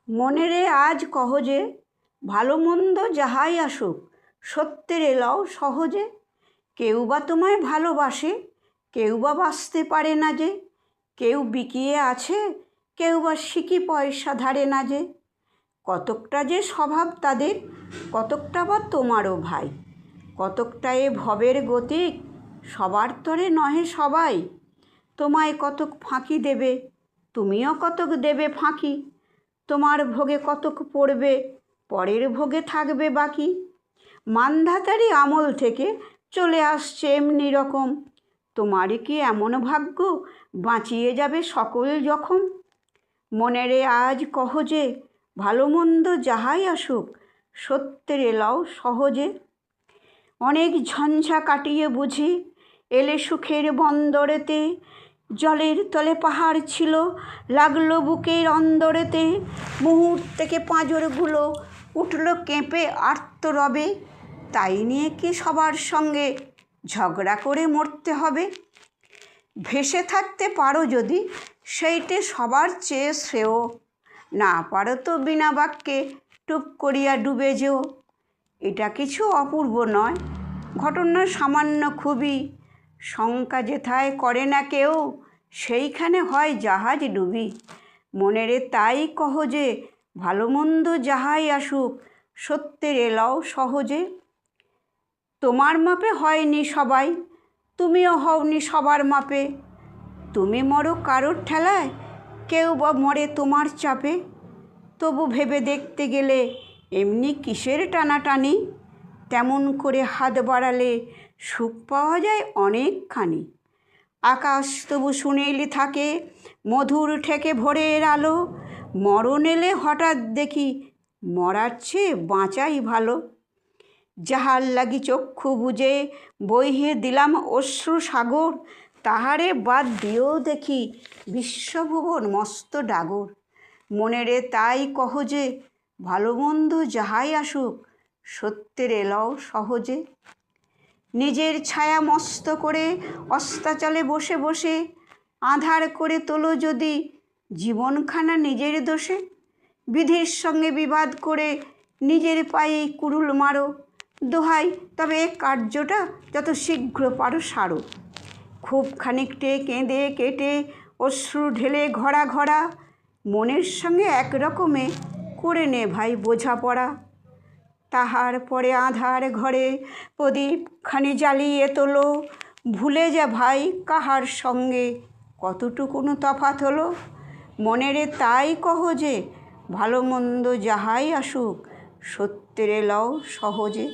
মনেরে আজ কহ যে, ভালো মন্দ যাহাই আসুক, সত্যের এলাও সহজে। কেউ বা তোমায় ভালোবাসে, কেউ বা বাঁচতে পারে না যে। কেউ বিকিয়ে আছে, কেউ বা সিকি পয়সা ধারে না যে। কতকটা যে স্বভাব তাদের, কতকটা বা তোমারও ভাই। কতকটা এ ভবের গতিক, সবার তরে নহে সবাই। তোমায় কতক ফাঁকি দেবে, তুমিও কতক দেবে ফাঁকি। তোমার ভোগে কতক পড়বে, পরের ভোগে থাকবে বাকি। মান্ধাতারি আমল থেকে চলে আসছে এমনি রকম। তোমারই কি এমন ভাগ্য, বাঁচিয়ে যাবে সকল জখম? মনেরে আজ কহ যে, ভালো মন্দ যাহাই আসুক, সত্যের এলাও সহজে। অনেক ঝঞ্ঝা কাটিয়ে বুঝি এলে সুখের বন্দরেতে। জলের তলে পাহাড় ছিল, লাগলো বুকের অন্দরেতে। মুহূর্তেকে পাঁজরগুলো উঠল কেঁপে আর্তরবে। তাই নিয়ে কি সবার সঙ্গে ঝগড়া করে মরতে হবে? ভেসে থাকতে পারো যদি, সেইটে সবার চেয়ে শ্রেয়। না পারো তো বিনা বাক্যে টুপ করিয়া ডুবে যেও। এটা কিছু অপূর্ব নয়, ঘটনা সামান্য খুবই। শঙ্কা যেথায় করে না কেউ, সেইখানে হয় জাহাজ ডুবি। মনেরে তাই কহ যে, ভালো মন্দ যাহাই আসুক, সত্যের এলাও সহজে। তোমার মাপে হয়নি সবাই, তুমিও হওনি সবার মাপে। তুমি মরো কারোর ঠেলায়, কেউ বা মরে তোমার চাপে। তবু ভেবে দেখতে গেলে এমনি কিসের টানাটানি? তেমন করে হাত বাড়ালে সুখ পাওয়া যায় অনেকখানি। আকাশ তবু সুনীল থাকে, মধুর ঠেকে ভোরের আলো। মরণ এলে হঠাৎ দেখি, মরার চেয়ে বাঁচাই ভালো। যাহার লাগি চক্ষু বুজে বহিয়ে দিলাম অশ্রু সাগর, তাহারে বাদ দিয়েও দেখি বিশ্বভুবন মস্ত ডাগর। মনেরে তাই কহ যে, ভালো মন্দ যাহাই আসুক, সত্যের এলাও সহজে। নিজের ছায়া মস্ত করে অস্তাচলে বসে বসে, আঁধার করে তোলো যদি জীবনখানা নিজের দোষে। বিধির সঙ্গে বিবাদ করে নিজের পায়ে কুড়ুল মারো। দোহাই তবে এ কার্যটা যত শীঘ্র পারো সারো। খুব খানিকটে কেঁদে কেটে অশ্রু ঢেলে ঘরা ঘরা, মনের সঙ্গে একরকমে করে নে ভাই বোঝাপড়া। তাহার পরে আঁধার ঘরে প্রদীপখানি জ্বালিয়ে তোলো। ভুলে যা ভাই কাহার সঙ্গে কতটুকুনো তফাৎ হলো। মনেরে তাই কহ যে, ভালো মন্দ যাহাই আসুক, সত্যের এলাও সহজে।